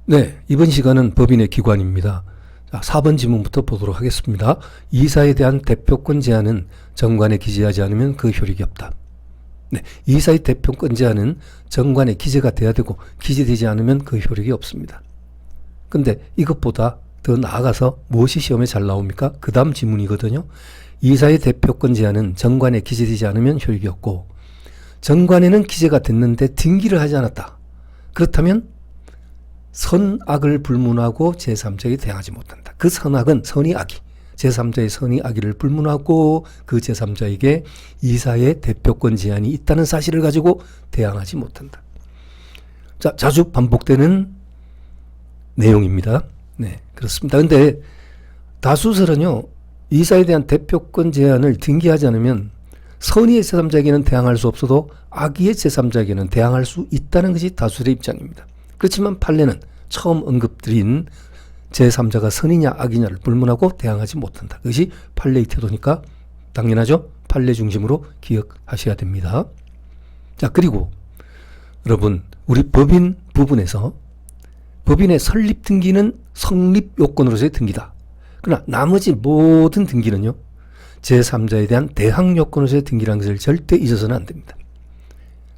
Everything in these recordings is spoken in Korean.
네, 이번 시간은 법인의 기관입니다. 자, 4번 지문부터 보도록 하겠습니다. 이사에 대한 대표권 제한은 정관에 기재하지 않으면 그 효력이 없다. 네, 이사의 대표권 제한은 정관에 기재가 돼야 되고 기재되지 않으면 그 효력이 없습니다. 근데 이것보다 더 나아가서 무엇이 시험에 잘 나옵니까? 그 다음 지문이거든요. 이사의 대표권 제한은 정관에 기재되지 않으면 효력이 없고 정관에는 기재가 됐는데 등기를 하지 않았다. 그렇다면 선악을 불문하고 제3자에게 대항하지 못한다. 그 선악은 선이 악이, 제3자의 선이 악의를 불문하고 그 제3자에게 이사의 대표권 제한이 있다는 사실을 가지고 대항하지 못한다. 자, 자주 반복되는 내용입니다. 네, 그렇습니다. 근데 다수설은요, 이사에 대한 대표권 제한을 등기하지 않으면 선의의 제3자에게는 대항할 수 없어도 악의의 제3자에게는 대항할 수 있다는 것이 다수의 입장입니다. 그렇지만 판례는 처음 언급드린 제3자가 선이냐 악이냐를 불문하고 대항하지 못한다. 그것이 판례의 태도니까 당연하죠. 판례 중심으로 기억하셔야 됩니다. 자, 그리고 여러분, 우리 법인 부분에서 법인의 설립 등기는 성립 요건으로서의 등기다. 그러나 나머지 모든 등기는요, 제3자에 대한 대항 요건으로서의 등기라는 것을 절대 잊어서는 안 됩니다.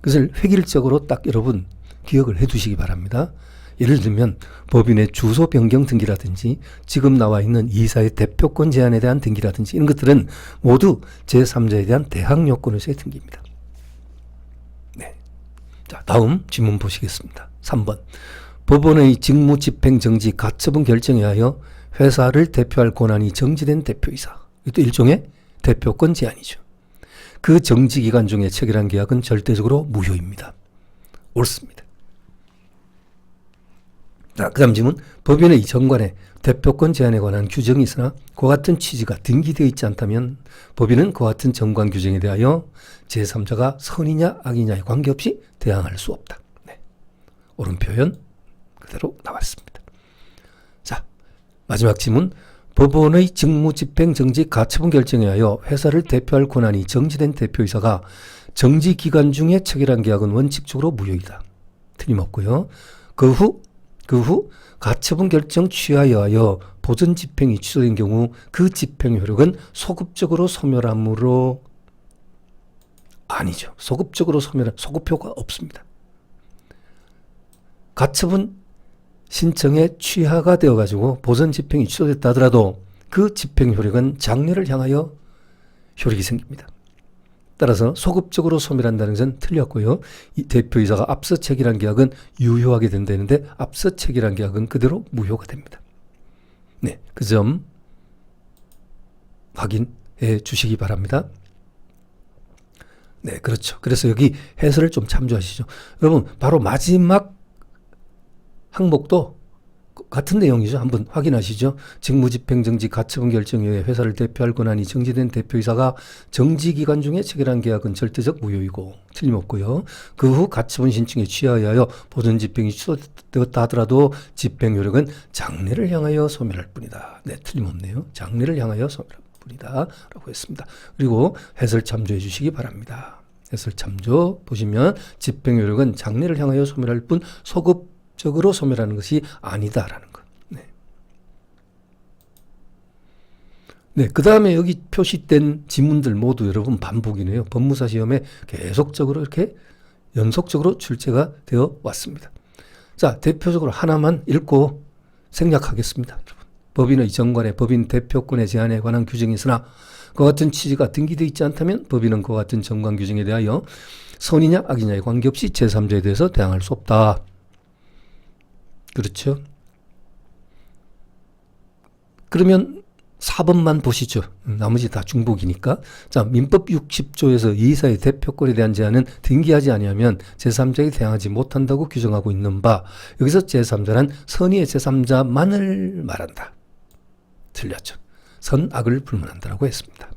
그것을 획일적으로 딱 여러분 기억을 해 두시기 바랍니다. 예를 들면 법인의 주소 변경 등기라든지 지금 나와 있는 이사의 대표권 제한에 대한 등기라든지 이런 것들은 모두 제3자에 대한 대항 요건으로서의 등기입니다. 네. 자, 다음 질문 보시겠습니다. 3번. 법원의 직무 집행 정지 가처분 결정에 하여 회사를 대표할 권한이 정지된 대표이사. 이것도 일종의 대표권 제한이죠. 그 정지 기간 중에 체결한 계약은 절대적으로 무효입니다. 옳습니다. 자, 그 다음 질문. 법인의 정관에 대표권 제한에 관한 규정이 있으나 그와 같은 취지가 등기되어 있지 않다면 법인은 그와 같은 정관 규정에 대하여 제3자가 선이냐 악이냐에 관계없이 대항할 수 없다. 네. 옳은 표현 그대로 나왔습니다. 자, 마지막 질문. 법원의 직무집행 정지 가처분 결정에 하여 회사를 대표할 권한이 정지된 대표이사가 정지 기간 중에 체결한 계약은 원칙적으로 무효이다. 틀림없고요. 그 후 가처분 결정 취하여 하여 보전 집행이 취소된 경우 그 집행 효력은 소급적으로 소멸함으로 아니죠. 소급적으로 소급효가 없습니다. 가처분 신청에 취하가 되어가지고 보전 집행이 취소됐다 하더라도 그 집행 효력은 장래를 향하여 효력이 생깁니다. 따라서 소급적으로 소멸한다는 것은 틀렸고요. 이 대표이사가 앞서 체결한 계약은 유효하게 된다는데 앞서 체결한 계약은 그대로 무효가 됩니다. 네, 그 점 확인해 주시기 바랍니다. 네, 그렇죠. 그래서 여기 해설을 좀 참조하시죠. 여러분, 바로 마지막 항목도 같은 내용이죠. 한번 확인하시죠. 직무집행정지 가처분 결정에 의해 회사를 대표할 권한이 정지된 대표이사가 정지기간 중에 체결한 계약은 절대적 무효이고 틀림없고요. 그 후 가처분 신청에 취하여 보전집행이 취소되었다 하더라도 집행효력은 장래를 향하여 소멸할 뿐이다. 네, 틀림없네요. 장래를 향하여 소멸할 뿐이다 라고 했습니다. 그리고 해설 참조해 주시기 바랍니다. 해설 참조 보시면 집행효력은 장래를 향하여 소멸할 뿐 소급적으로 소멸하는 것이 아니다라는 것. 네. 네, 그 다음에 여기 표시된 지문들 모두 여러분 반복이네요. 법무사 시험에 계속적으로 이렇게 연속적으로 출제가 되어 왔습니다. 자, 대표적으로 하나만 읽고 생략하겠습니다. 법인의 정관에 법인 대표권의 제한에 관한 규정이 있으나 그와 같은 취지가 등기되어 있지 않다면 법인은 그와 같은 정관 규정에 대하여 선이냐 악이냐에 관계없이 제3자에 대해서 대항할 수 없다. 그렇죠. 그러면 4번만 보시죠. 나머지 다 중복이니까. 자, 민법 60조에서 이사의 대표권에 대한 제한은 등기하지 아니하면 제3자에게 대항하지 못한다고 규정하고 있는 바, 여기서 제3자란 선의의 제3자만을 말한다. 틀렸죠. 선악을 불문한다라고 했습니다.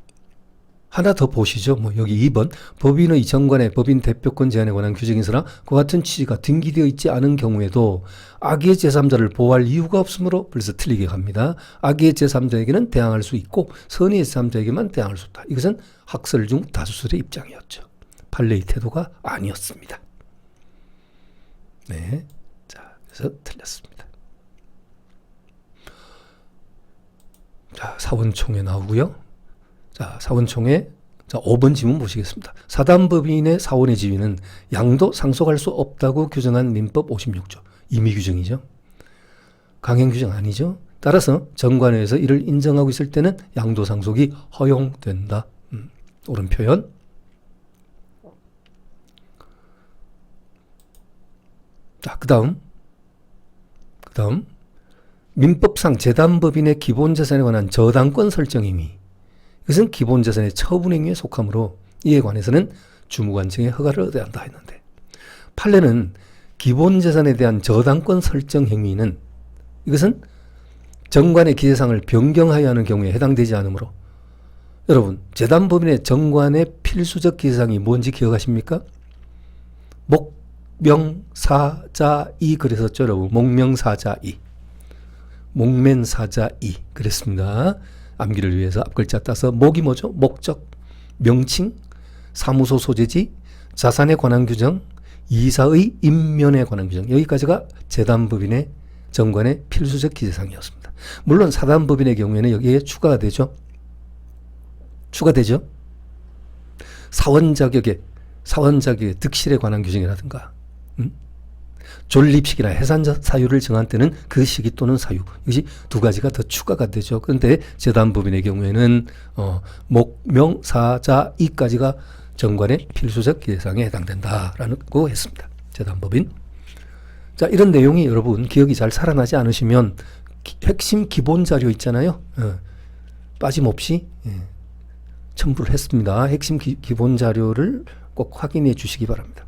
하나 더 보시죠. 여기 2번. 법인의 정관에 법인 대표권 제한에 관한 규정이 있으나 그와 같은 취지가 등기되어 있지 않은 경우에도 악의의 제3자를 보호할 이유가 없으므로 벌써 틀리게 갑니다. 악의의 제3자에게는 대항할 수 있고 선의의 제3자에게만 대항할 수 없다. 이것은 학설 중 다수설의 입장이었죠. 판례의 태도가 아니었습니다. 네. 자, 그래서 틀렸습니다. 자, 사원총회 나오고요. 자, 사원총회. 자, 5번 지문 보시겠습니다. 사단법인의 사원의 지위는 양도 상속할 수 없다고 규정한 민법 56조. 임의 규정이죠. 강행 규정 아니죠. 따라서 정관에서 이를 인정하고 있을 때는 양도 상속이 허용된다. 옳은 표현. 자, 그 다음 민법상 재단법인의 기본재산에 관한 저당권 설정 행위. 이것은 기본재산의 처분 행위에 속하므로 이에 관해서는 주무관청의 허가를 얻어야 한다 했는데, 판례는 기본재산에 대한 저당권 설정 행위는 이것은 정관의 기재사항을 변경하여야 하는 경우에 해당되지 않으므로, 여러분 재단법인의 정관의 필수적 기재사항이 뭔지 기억하십니까? 목명사자이 그랬었죠, 여러분. 목명사자이. 목면사자이 그랬습니다. 암기를 위해서 앞글자 따서 목이 뭐죠? 목적, 명칭, 사무소 소재지, 자산에 관한 규정, 이사의 임면에 관한 규정. 여기까지가 재단법인의 정관의 필수적 기재사항이었습니다. 물론 사단법인의 경우에는 여기에 추가가 되죠. 사원 자격의 득실에 관한 규정이라든가, 존립식이나 해산 사유를 정한 때는 그 시기 또는 사유, 이것이 두 가지가 더 추가가 되죠. 그런데 재단법인의 경우에는 목명사자이까지가 정관의 필수적 기재사항에 해당된다라고 했습니다. 재단법인. 자, 이런 내용이 여러분 기억이 잘 살아나지 않으시면 핵심 기본 자료 있잖아요. 빠짐없이 첨부를 했습니다. 핵심 기본 자료를 꼭 확인해 주시기 바랍니다.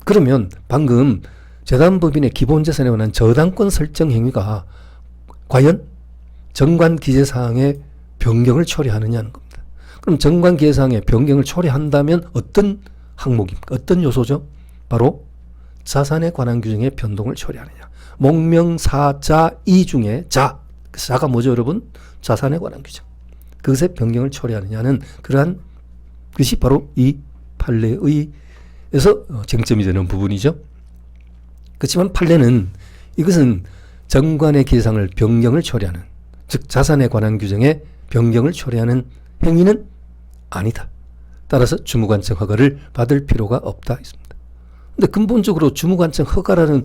그러면 방금 재단법인의 기본재산에 관한 저당권 설정 행위가 과연 정관 기재사항의 변경을 초래하느냐는 겁니다. 그럼 정관 기재사항의 변경을 초래한다면 어떤 항목입니까? 어떤 요소죠? 바로 자산에 관한 규정의 변동을 초래하느냐. 목명사자이 중에 자가 뭐죠, 여러분? 자산에 관한 규정. 그것의 변경을 초래하느냐는 그러한 것이 바로 이 판례의 에서 쟁점이 되는 부분이죠. 그렇지만 판례는 이것은 정관의 기재사항을 변경을 초래하는, 즉 자산에 관한 규정의 변경을 초래하는 행위는 아니다. 따라서 주무관청 허가를 받을 필요가 없다 했습니다. 그런데 근본적으로 주무관청 허가라는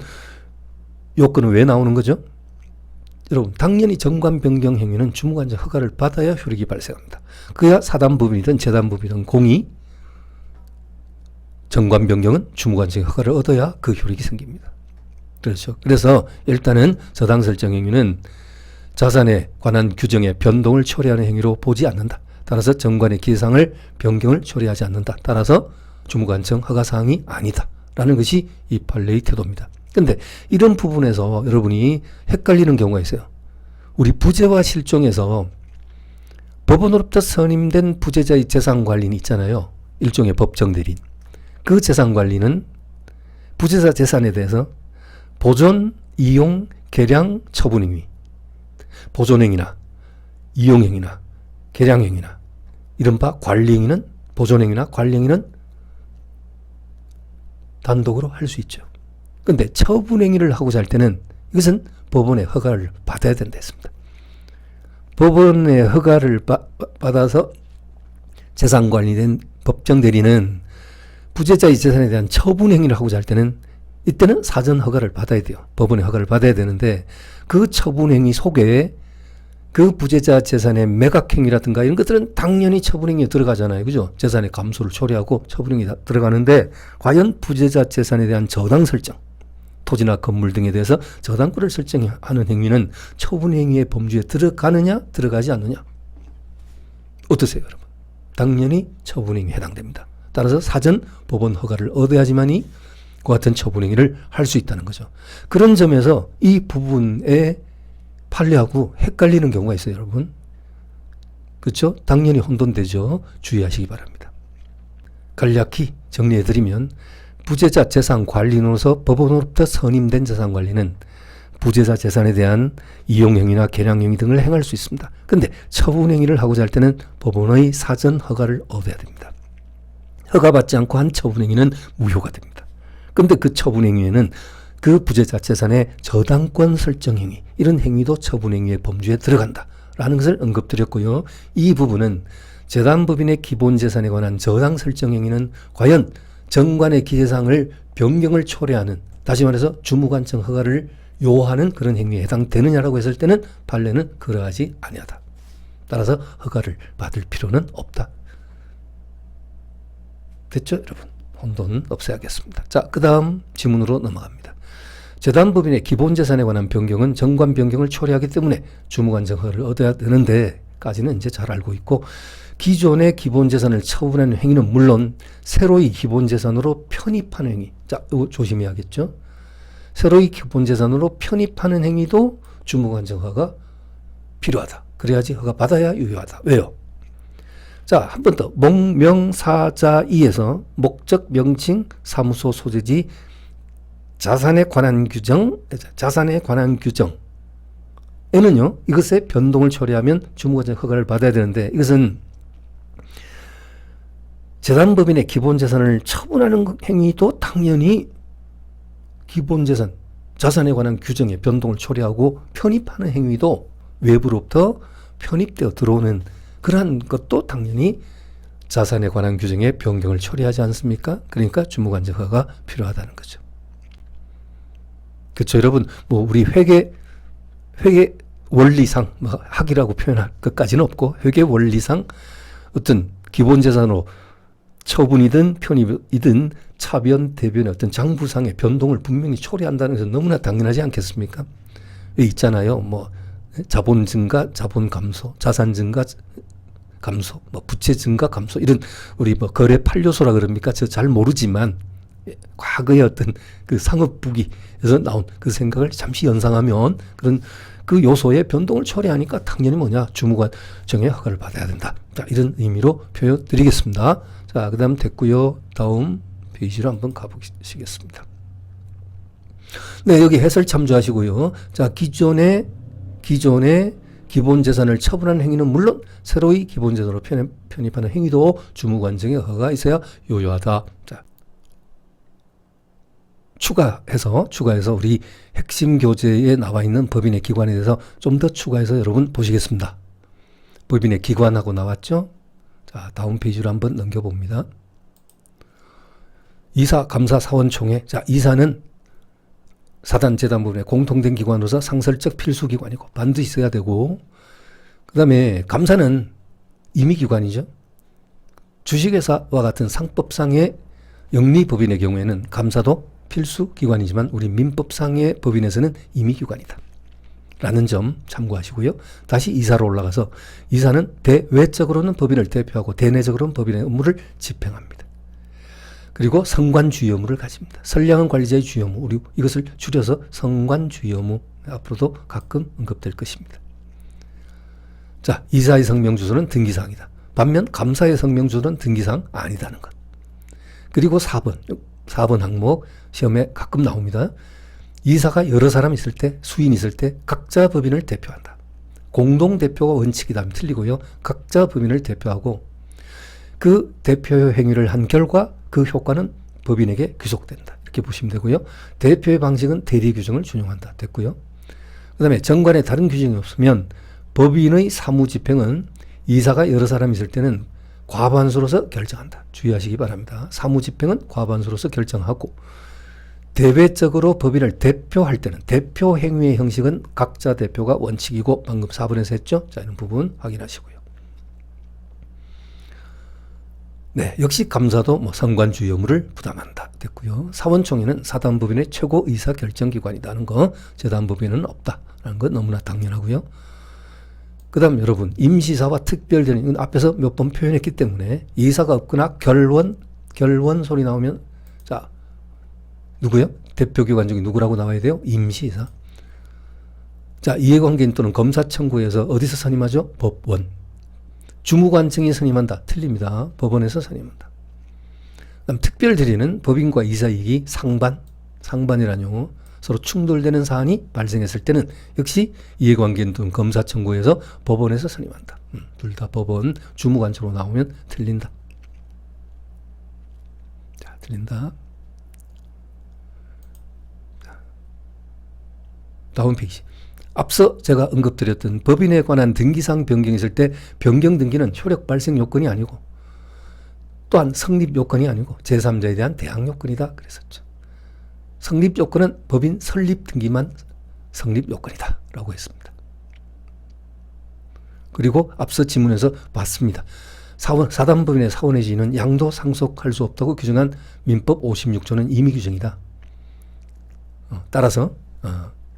요건은 왜 나오는 거죠? 여러분, 당연히 정관 변경 행위는 주무관청 허가를 받아야 효력이 발생합니다. 그야 사단법인이든 재단법인이든 공이 정관 변경은 주무관청의 허가를 얻어야 그 효력이 생깁니다. 그렇죠. 그래서 일단은 저당 설정 행위는 자산에 관한 규정의 변동을 초래하는 행위로 보지 않는다. 따라서 정관의 기재사항을 변경을 초래하지 않는다. 따라서 주무관청 허가사항이 아니다. 라는 것이 이 판례의 태도입니다. 그런데 이런 부분에서 여러분이 헷갈리는 경우가 있어요. 우리 부재와 실종에서 법원으로부터 선임된 부재자의 재산관리인 있잖아요. 일종의 법정대리인. 그 재산관리는 부재자 재산에 대해서 보존, 이용, 계량, 처분행위, 보존행위나 이용행위나 계량행위나 이른바 관리행위는, 보존행위나 관리행위는 단독으로 할 수 있죠. 그런데 처분행위를 하고자 할 때는 이것은 법원의 허가를 받아야 된다 했습니다. 법원의 허가를 받아서 재산관리된 법정대리는 부재자의 재산에 대한 처분행위를 하고자 할 때는 이때는 사전 허가를 받아야 돼요. 법원의 허가를 받아야 되는데 그 처분행위 속에 그 부재자 재산의 매각행위라든가 이런 것들은 당연히 처분행위에 들어가잖아요. 그죠? 재산의 감소를 초래하고 처분행위에 들어가는데 과연 부재자 재산에 대한 저당 설정, 토지나 건물 등에 대해서 저당권을 설정하는 행위는 처분행위의 범주에 들어가느냐 들어가지 않느냐. 어떠세요, 여러분? 당연히 처분행위에 해당됩니다. 따라서 사전 법원 허가를 얻어야지만이 그 같은 처분행위를 할 수 있다는 거죠. 그런 점에서 이 부분에 판례하고 헷갈리는 경우가 있어요, 여러분. 그렇죠? 당연히 혼돈되죠. 주의하시기 바랍니다. 간략히 정리해드리면 부재자 재산 관리인으로서 법원으로부터 선임된 재산 관리는 부재자 재산에 대한 이용행위나 계량행위 등을 행할 수 있습니다. 그런데 처분행위를 하고자 할 때는 법원의 사전 허가를 얻어야 됩니다. 허가받지 않고 한 처분행위는 무효가 됩니다. 그런데 그 처분행위에는 그 부재자 재산의 저당권 설정 행위, 이런 행위도 처분 행위의 범주에 들어간다라는 것을 언급드렸고요. 이 부분은 재단법인의 기본 재산에 관한 저당 설정 행위는 과연 정관의 기재사항을 변경을 초래하는, 다시 말해서 주무관청 허가를 요하는 그런 행위에 해당되느냐라고 했을 때는 판례는 그러하지 아니하다. 따라서 허가를 받을 필요는 없다. 됐죠, 여러분? 혼돈 없애야겠습니다. 자, 그 다음 지문으로 넘어갑니다. 재단법인의 기본 재산에 관한 변경은 정관 변경을 초래하기 때문에 주무관청 허가를 얻어야 되는데 까지는 이제 잘 알고 있고, 기존의 기본 재산을 처분하는 행위는 물론 새로이 기본 재산으로 편입하는 행위, 자, 이거 조심해야겠죠. 새로이 기본 재산으로 편입하는 행위도 주무관청 허가가 필요하다. 그래야지 허가 받아야 유효하다. 왜요? 자, 한 번 더. 목명사자이에서 목적 명칭 사무소 소재지 자산에 관한 규정에는요, 이것의 변동을 초래하면 주무관청 허가를 받아야 되는데, 이것은 재단법인의 기본 재산을 처분하는 행위도 당연히 기본 재산, 자산에 관한 규정에 변동을 초래하고, 편입하는 행위도 외부로부터 편입되어 들어오는 그러한 것도 당연히 자산에 관한 규정에 변경을 초래하지 않습니까? 그러니까 주무관청 허가가 필요하다는 거죠. 그렇죠, 여러분? 뭐 우리 회계 원리상, 뭐 학이라고 표현할 것까지는 없고, 회계 원리상 어떤 기본 재산으로 처분이든 편입이든 차변, 대변의 어떤 장부상의 변동을 분명히 초래한다는 것은 너무나 당연하지 않겠습니까? 있잖아요. 뭐 자본 증가, 자본 감소, 자산 증가, 감소, 뭐 부채 증가, 감소, 이런 우리 뭐 거래 8요소라 그럽니까? 저 잘 모르지만 과거의 어떤 그 상업부기에서 나온 그 생각을 잠시 연상하면 그런 그 요소의 변동을 초래하니까 당연히 뭐냐, 주무관청의 허가를 받아야 된다. 자, 이런 의미로 표현 드리겠습니다. 자, 그 다음 됐고요. 다음 페이지로 한번 가보시겠습니다. 네, 여기 해설 참조하시고요. 자, 기존의 기본 재산을 처분하는 행위는 물론 새로이 기본 재산으로 편입하는 행위도 주무관청의 허가가 있어야 유효하다. 자, 추가해서 우리 핵심 교재에 나와 있는 법인의 기관에 대해서 좀 더 추가해서 여러분 보시겠습니다. 법인의 기관하고 나왔죠? 자, 다음 페이지로 한번 넘겨봅니다. 이사, 감사, 사원총회. 자, 이사는 사단, 재단 부분에 공통된 기관으로서 상설적 필수기관이고 반드시 있어야 되고, 그 다음에 감사는 임의기관이죠. 주식회사와 같은 상법상의 영리법인의 경우에는 감사도 필수기관이지만 우리 민법상의 법인에서는 임의기관이다 라는 점 참고하시고요. 다시 이사로 올라가서 이사는 대외적으로는 법인을 대표하고 대내적으로는 법인의 업무를 집행합니다. 그리고 성관주의 업무를 가집니다. 선량한 관리자의 주의 업무, 우리 이것을 줄여서 성관주의 업무, 앞으로도 가끔 언급될 것입니다. 자, 이사의 성명주소는 등기사항이다. 반면 감사의 성명주소는 등기사항 아니다는 것. 그리고 4번 항목 시험에 가끔 나옵니다. 이사가 여러 사람 있을 때, 수인 있을 때 각자 법인을 대표한다. 공동대표가 원칙이다. 틀리고요. 각자 법인을 대표하고 그 대표 행위를 한 결과 그 효과는 법인에게 귀속된다. 이렇게 보시면 되고요. 대표의 방식은 대리 규정을 준용한다. 됐고요. 그 다음에 정관에 다른 규정이 없으면 법인의 사무집행은 이사가 여러 사람 있을 때는 과반수로서 결정한다. 주의하시기 바랍니다. 사무집행은 과반수로서 결정하고, 대외적으로 법인을 대표할 때는 대표 행위의 형식은 각자 대표가 원칙이고, 방금 4번에서 했죠? 자, 이런 부분 확인하시고요. 네, 역시 감사도 뭐 성관주의 의무를 부담한다. 됐고요. 사원총회는 사단법인의 최고 의사 결정기관이라는 거, 재단법인은 없다라는 건 너무나 당연하고요. 그 다음 여러분, 임시사와 특별대리, 이건 앞에서 몇 번 표현했기 때문에 이사가 없거나 결원 소리 나오면, 자, 누구요? 대표기관 중에 누구라고 나와야 돼요? 임시이사. 자, 이해관계인 또는 검사 청구에서 어디서 선임하죠? 법원. 주무관청이 선임한다. 틀립니다. 법원에서 선임한다. 그다음 특별대리는 법인과 이사 이익이 상반이라는 용어, 서로 충돌되는 사안이 발생했을 때는 역시 이해관계인 또는 검사 청구에서 법원에서 선임한다. 둘 다 법원, 주무관청으로 나오면 틀린다. 자, 틀린다. 자, 다음 페이지. 앞서 제가 언급드렸던 법인에 관한 등기상 변경이 있을 때 변경 등기는 효력 발생 요건이 아니고 또한 성립 요건이 아니고 제3자에 대한 대항 요건이다 그랬었죠. 성립 요건은 법인 설립 등기만 성립 요건이다 라고 했습니다. 그리고 앞서 지문에서 봤습니다. 사단법인의 사원의 지위는 양도 상속할 수 없다고 규정한 민법 56조는 임의 규정이다. 따라서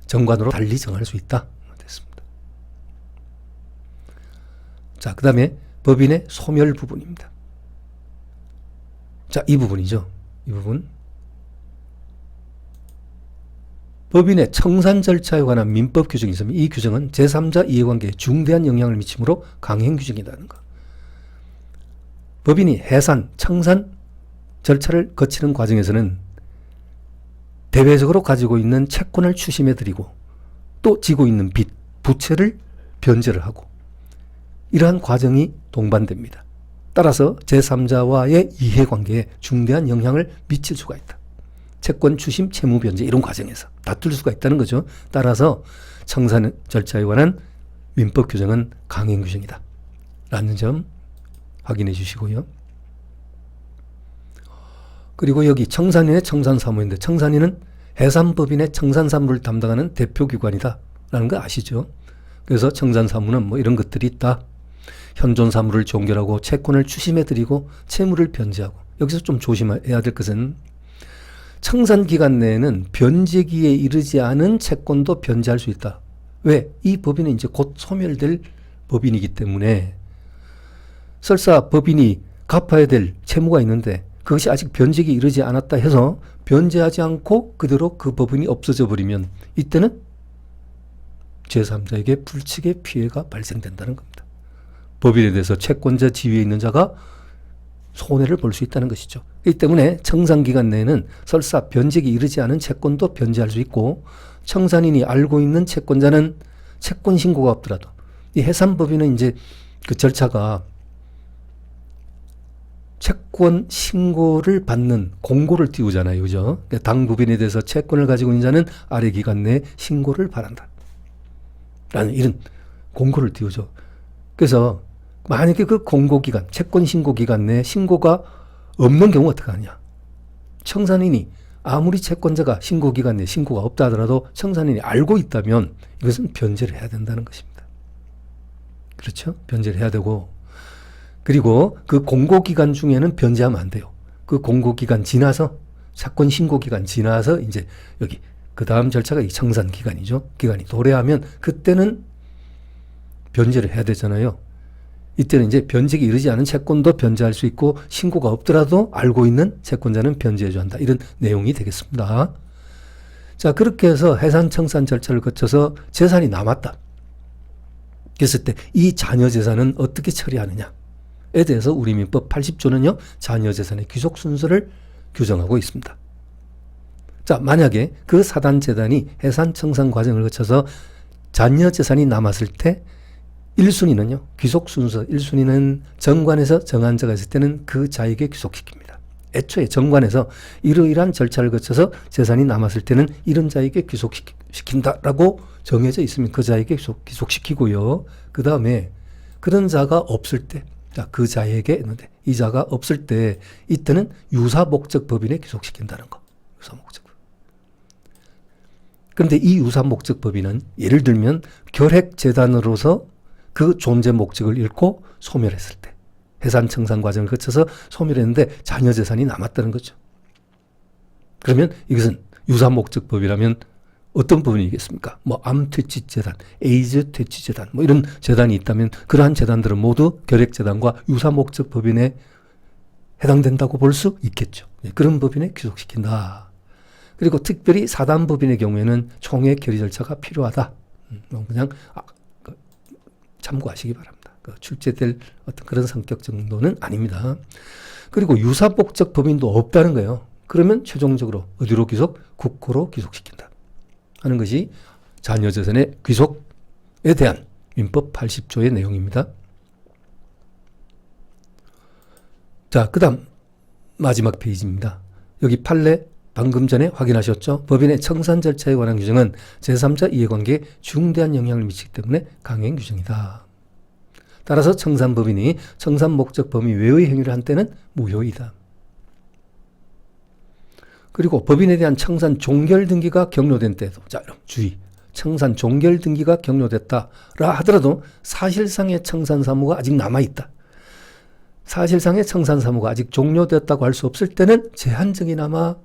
정관으로 달리 정할 수 있다. 됐습니다. 자, 그 다음에 법인의 소멸 부분입니다. 자, 이 부분이죠. 이 부분. 법인의 청산 절차에 관한 민법 규정이 있으면 이 규정은 제3자 이해관계에 중대한 영향을 미치므로 강행 규정이라는 것. 법인이 해산, 청산 절차를 거치는 과정에서는 대외적으로 가지고 있는 채권을 추심해드리고 또 지고 있는 빚, 부채를 변제를 하고 이러한 과정이 동반됩니다. 따라서 제3자와의 이해관계에 중대한 영향을 미칠 수가 있다. 채권 추심, 채무 변제 이런 과정에서 다툴 수가 있다는 거죠. 따라서 청산 절차에 관한 민법 규정은 강행 규정이다 라는 점 확인해 주시고요. 그리고 여기 청산인의 청산사무인데 청산인은 해산법인의 청산사무를 담당하는 대표기관이다 라는 거 아시죠? 그래서 청산사무는 뭐 이런 것들이 있다. 현존사무를 종결하고 채권을 추심해드리고 채무를 변제하고 여기서 좀 조심해야 될 것은 청산기간 내에는 변제기에 이르지 않은 채권도 변제할 수 있다. 왜? 이 법인은 이제 곧 소멸될 법인이기 때문에 설사 법인이 갚아야 될 채무가 있는데 그것이 아직 변제기에 이르지 않았다 해서 변제하지 않고 그대로 그 법인이 없어져 버리면 이때는 제3자에게 불측의 피해가 발생된다는 겁니다. 법인에 대해서 채권자 지위에 있는 자가 손해를 볼 수 있다는 것이죠. 이 때문에 청산기간 내에는 설사 변제기에 이르지 않은 채권도 변제할 수 있고 청산인이 알고 있는 채권자는 채권 신고가 없더라도 이 해산법인은 이제 그 절차가 채권 신고를 받는 공고를 띄우잖아요. 그죠? 당 법인에 대해서 채권을 가지고 있는 자는 아래 기간 내에 신고를 바란다. 라는 이런 공고를 띄우죠. 그래서 만약에 그 공고기간, 채권 신고기간 내에 신고가 없는 경우 어떻게 하냐. 청산인이 아무리 채권자가 신고기간 내에 신고가 없다 하더라도 청산인이 알고 있다면 이것은 변제를 해야 된다는 것입니다. 그렇죠? 변제를 해야 되고 그리고 그 공고기간 중에는 변제하면 안 돼요. 그 공고기간 지나서 채권 신고기간 지나서 이제 여기 그 다음 절차가 이 청산기간이죠. 기간이 도래하면 그때는 변제를 해야 되잖아요. 이때는 이제 변제기 이르지 않은 채권도 변제할 수 있고 신고가 없더라도 알고 있는 채권자는 변제해줘야 한다. 이런 내용이 되겠습니다. 자, 그렇게 해서 해산 청산 절차를 거쳐서 재산이 남았다. 그랬을 때 이 자녀 재산은 어떻게 처리하느냐에 대해서 우리 민법 80조는요. 자녀 재산의 귀속 순서를 규정하고 있습니다. 자, 만약에 그 사단재단이 해산 청산 과정을 거쳐서 자녀 재산이 남았을 때 1순위는요. 귀속 순서 1순위는 정관에서 정한 자가 있을 때는 그 자에게 귀속시킵니다. 애초에 정관에서 이러이러한 절차를 거쳐서 재산이 남았을 때는 이런 자에게 귀속시킨다라고 정해져 있으면 그 자에게 귀속시키고요. 그 다음에 그런 자가 없을 때, 자, 그 자에게 했는데 이 자가 없을 때 이때는 유사목적 법인에 귀속시킨다는 거. 유사목적 법인. 그런데 이 유사목적 법인은 예를 들면 결핵재단으로서 그 존재 목적을 잃고 소멸했을 때 해산 청산 과정을 거쳐서 소멸했는데 자녀 재산이 남았다는 거죠. 그러면 이것은 유사목적법이라면 어떤 부분이겠습니까? 뭐 암퇴치재단, 에이즈 퇴치재단 뭐 이런 재단이 있다면 그러한 재단들은 모두 결핵재단과 유사목적법인에 해당된다고 볼 수 있겠죠. 그런 법인에 귀속시킨다. 그리고 특별히 사단법인의 경우에는 총회 결의 절차가 필요하다. 그냥 참고하시기 바랍니다. 출제될 어떤 그런 성격 정도는 아닙니다. 그리고 유사목적 법인도 없다는 거예요. 그러면 최종적으로 어디로 귀속? 국고로 귀속시킨다 하는 것이 자녀재산의 귀속에 대한 민법 80조의 내용입니다. 자, 그 다음 마지막 페이지입니다. 여기 판례 방금 전에 확인하셨죠? 법인의 청산 절차에 관한 규정은 제3자 이해관계에 중대한 영향을 미치기 때문에 강행 규정이다. 따라서 청산법인이 청산 목적 범위 외의 행위를 한 때는 무효이다. 그리고 법인에 대한 청산 종결 등기가 격려된 때도, 자, 여러분 주의. 청산 종결 등기가 격려됐다라 하더라도 사실상의 청산 사무가 아직 남아있다. 사실상의 청산 사무가 아직 종료됐다고 할 수 없을 때는 제한적이나마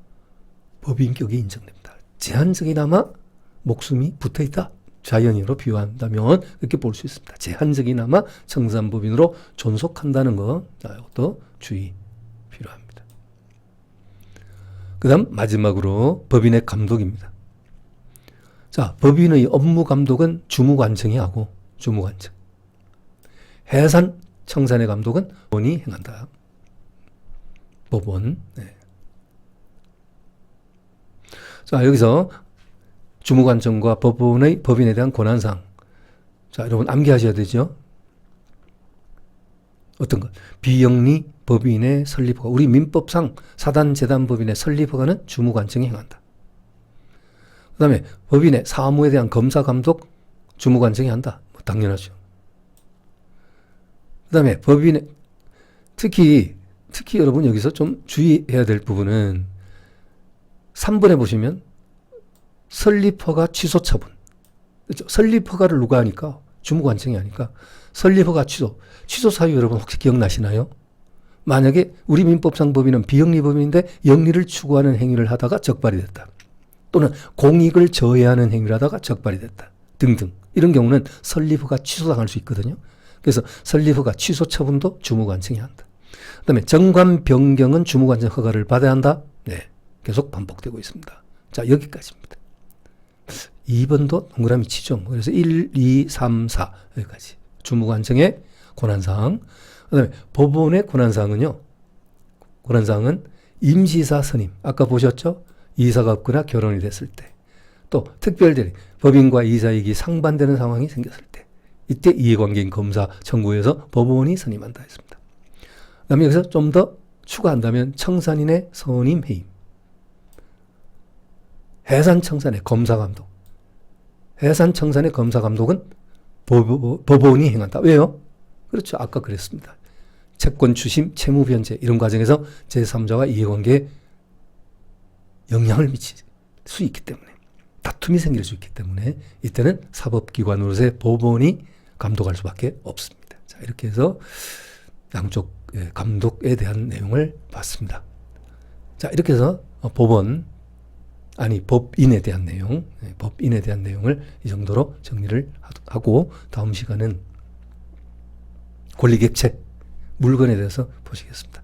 법인격이 인정됩니다. 제한적이나마 목숨이 붙어있다. 자연인으로 비유한다면 이렇게 볼 수 있습니다. 제한적이나마 청산법인으로 존속한다는 거, 자, 이것도 주의 필요합니다. 그 다음 마지막으로 법인의 감독입니다. 자, 법인의 업무 감독은 주무관청이 하고, 주무관청. 해산 청산의 감독은 법원이 행한다. 법원. 네. 자, 여기서 주무관청과 법원의 법인에 대한 권한사항. 자, 여러분 암기하셔야 되죠. 어떤 것? 비영리 법인의 설립허가. 우리 민법상 사단재단법인의 설립허가는 주무관청이 행한다. 그 다음에 법인의 사무에 대한 검사감독 주무관청이 한다. 뭐 당연하죠. 그 다음에 법인의 특히 여러분 여기서 좀 주의해야 될 부분은 3번에 보시면 설립허가 취소 처분. 그렇죠? 설립허가를 누가 하니까? 주무관청이 하니까. 설립허가 취소 사유 여러분 혹시 기억나시나요? 만약에 우리 민법상 법인은 비영리법인인데 영리를 추구하는 행위를 하다가 적발이 됐다. 또는 공익을 저해하는 행위를 하다가 적발이 됐다. 등등. 이런 경우는 설립허가 취소당할 수 있거든요. 그래서 설립허가 취소 처분도 주무관청이 한다. 그 다음에 정관 변경은 주무관청 허가를 받아야 한다. 네. 계속 반복되고 있습니다. 자, 여기까지입니다. 2번도 동그라미 치죠. 그래서 1, 2, 3, 4 여기까지. 주무관청의 권한사항. 그 다음에 법원의 권한사항은요. 권한사항은 임시이사 선임. 아까 보셨죠? 이사가 없거나 결혼이 됐을 때. 또 특별대리. 법인과 이사익이 상반되는 상황이 생겼을 때. 이때 이해관계인 검사 청구해서 법원이 선임한다 했습니다. 그 다음에 여기서 좀 더 추가한다면 청산인의 선임 해임. 해산청산의 검사감독. 해산청산의 검사감독은 법원이 행한다. 왜요? 그렇죠. 아까 그랬습니다. 채권 추심, 채무 변제 이런 과정에서 제3자와 이해관계에 영향을 미칠 수 있기 때문에 다툼이 생길 수 있기 때문에 이때는 사법기관으로서의 법원이 감독할 수밖에 없습니다. 자, 이렇게 해서 양쪽 감독에 대한 내용을 봤습니다. 자, 이렇게 해서 법인에 대한 내용을 이 정도로 정리를 하고 다음 시간은 권리객체, 물건에 대해서 보시겠습니다.